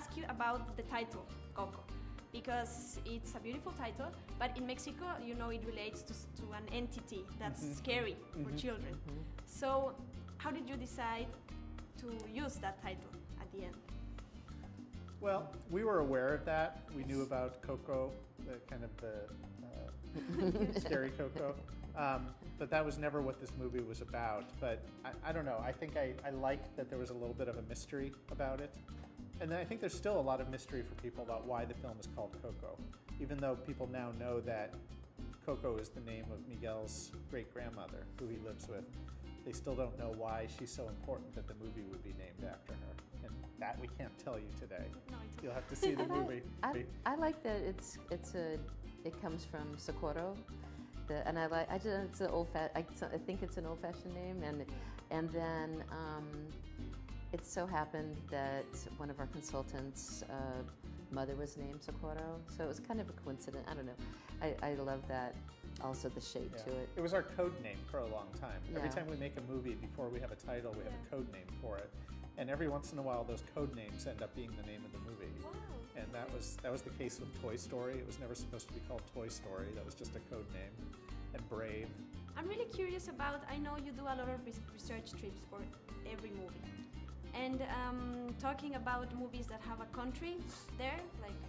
ask you about the title, Coco, because it's a beautiful title, but in Mexico, you know, it relates to an entity that's scary for children. So how did you decide to use that title at the end? Well, we were aware of that. We knew about Coco, the kind of the scary Coco, but that was never what this movie was about. But I don't know, I think I liked that there was a little bit of a mystery about it. And then I think there's still a lot of mystery for people about why the film is called Coco, even though people now know that Coco is the name of Miguel's great-grandmother, who he lives with. They still don't know why she's so important that the movie would be named after her. And that we can't tell you today. No, you'll have to see the movie. I like that it comes from Socorro. And I think it's an old-fashioned name. And then it so happened that one of our consultants' mother was named Socorro, so it was kind of a coincidence. I don't know. I love that. Also, the shape to it. It was our code name for a long time. Every time we make a movie, before we have a title, we have a code name for it. And every once in a while, those code names end up being the name of the movie. Wow. And that was the case with Toy Story. It was never supposed to be called Toy Story. That was just a code name. And Brave. I'm really curious about, I know you do a lot of research trips for every movie. And talking about movies that have a country there, like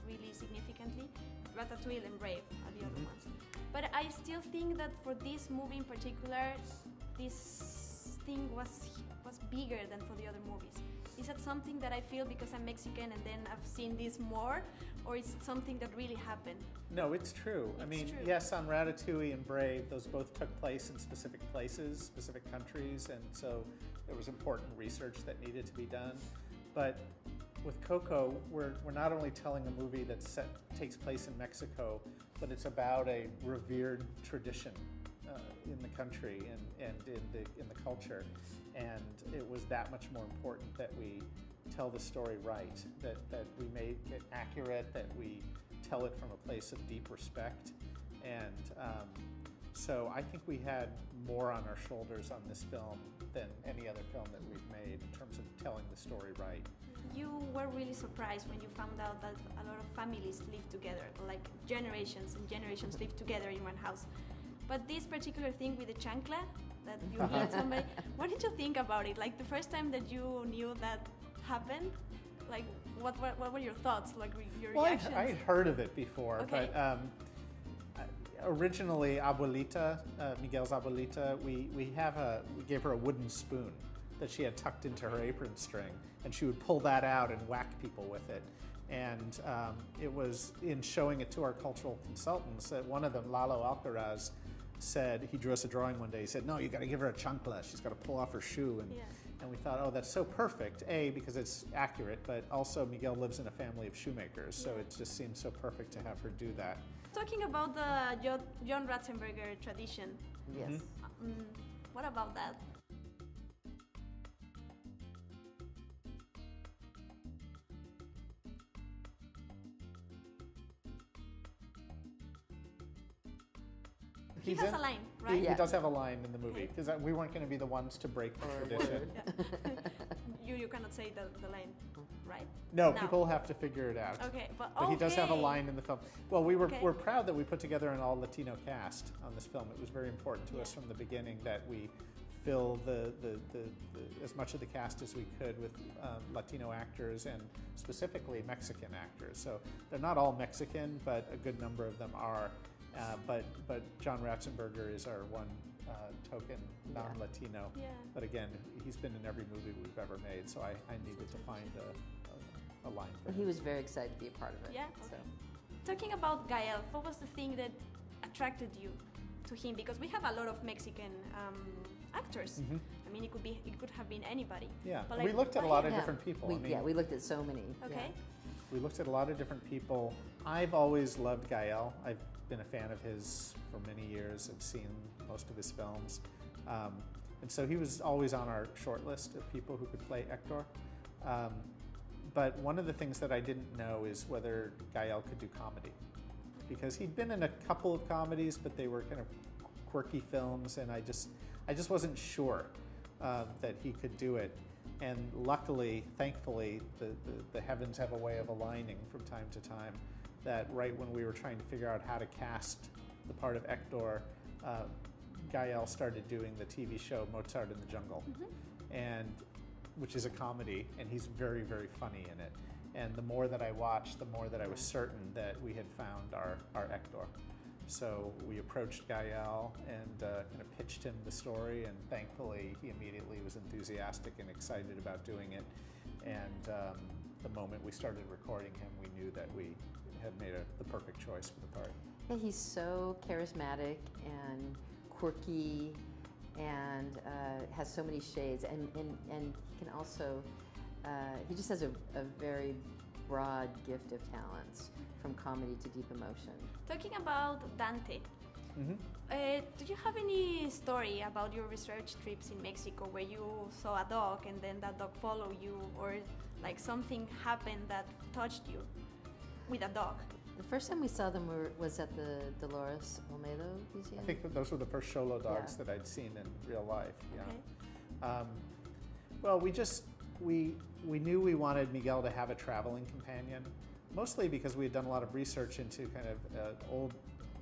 really significantly, Ratatouille and Brave are the other ones. But I still think that for this movie in particular, this thing was bigger than for the other movies. Is that something that I feel because I'm Mexican and then I've seen this more, or is it something that really happened? No, it's true. I mean, yes, on Ratatouille and Brave, those both took place in specific places, specific countries, and so there was important research that needed to be done. But with Coco, we're not only telling a movie that takes place in Mexico, but it's about a revered tradition in the country and in the culture, and it was that much more important that we tell the story right, that we make it accurate, that we tell it from a place of deep respect, and so I think we had more on our shoulders on this film than any other film that we've made in terms of telling the story right. You were really surprised when you found out that a lot of families live together, like generations and generations live together in one house. But this particular thing with the chancla, that you hit somebody, what did you think about it? Like the first time that you knew that happened, like what were your thoughts, like your reactions? I had heard of it before, but originally Abuelita, Miguel's Abuelita, we gave her a wooden spoon that she had tucked into her apron string, and she would pull that out and whack people with it. And it was in showing it to our cultural consultants that one of them, Lalo Alcaraz, said, he drew us a drawing one day, he said, no, you got to give her a chancla, she's got to pull off her shoe. And we thought, oh, that's so perfect, A, because it's accurate, but also Miguel lives in a family of shoemakers, so it just seems so perfect to have her do that. Talking about the John Ratzenberger tradition, yes. What about that? He has a line, right? He does have a line in the movie, because we weren't going to be the ones to break the tradition. You cannot say the line, right? No, people have to figure it out. Okay, but he does have a line in the film. Well, we're proud that we put together an all-Latino cast on this film. It was very important to us from the beginning that we fill as much of the cast as we could with Latino actors and specifically Mexican actors. So they're not all Mexican, but a good number of them are. But John Ratzenberger is our one token non-Latino. But again, he's been in every movie we've ever made, so I needed to find a line for him. He was very excited to be a part of it. Yeah. Okay. So. Talking about Gael, what was the thing that attracted you to him? Because we have a lot of Mexican actors. I mean, it could have been anybody. Yeah. But we looked at a lot of different people. We looked at so many. Okay. We looked at a lot of different people. I've always loved Gael. I've been a fan of his for many years. I've seen most of his films. And so he was always on our short list of people who could play Hector. But one of the things that I didn't know is whether Gael could do comedy. Because he'd been in a couple of comedies, but they were kind of quirky films, and I just wasn't sure that he could do it. And luckily, thankfully, the heavens have a way of aligning from time to time, that right when we were trying to figure out how to cast the part of Hector, Gael started doing the TV show Mozart in the Jungle, and which is a comedy, and he's very, very funny in it. And the more that I watched, the more that I was certain that we had found our Hector. So we approached Gael and kind of pitched him the story, and thankfully he immediately was enthusiastic and excited about doing it. And the moment we started recording him, we knew that we had made the perfect choice for the part. Yeah, he's so charismatic and quirky, and has so many shades, and he can also, he just has a very broad gift of talents, from comedy to deep emotion. Talking about Dante, do you have any story about your research trips in Mexico where you saw a dog and then that dog followed you, or like something happened that touched you with a dog? The first time we saw them was at the Dolores Olmedo Museum. I think that those were the first Xolo dogs that I'd seen in real life. Yeah. Okay. Well, we knew we wanted Miguel to have a traveling companion, mostly because we had done a lot of research into kind of old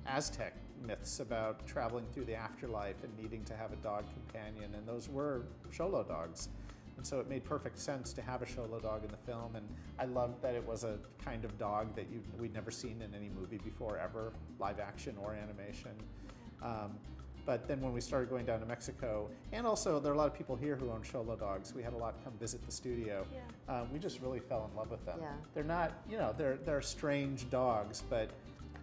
Aztec myths about traveling through the afterlife and needing to have a dog companion, and those were Xolo dogs. And so it made perfect sense to have a Xolo dog in the film, and I loved that it was a kind of dog that we'd never seen in any movie before, ever, live action or animation. But then when we started going down to Mexico, and also there are a lot of people here who own Xolo dogs. We had a lot come visit the studio. Yeah. We just really fell in love with them. Yeah. They're not, they're strange dogs, but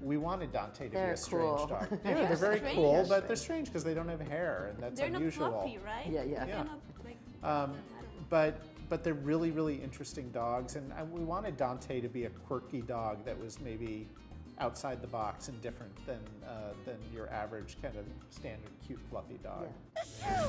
we wanted Dante to be a strange dog. Yeah, they're very strange. cool, but they're strange because they don't have hair, and that's they're unusual. Not fluffy, right? Yeah, yeah. They're not, like, But they're really, really interesting dogs, and we wanted Dante to be a quirky dog that was maybe outside the box and different than your average kind of standard cute fluffy dog. Yeah.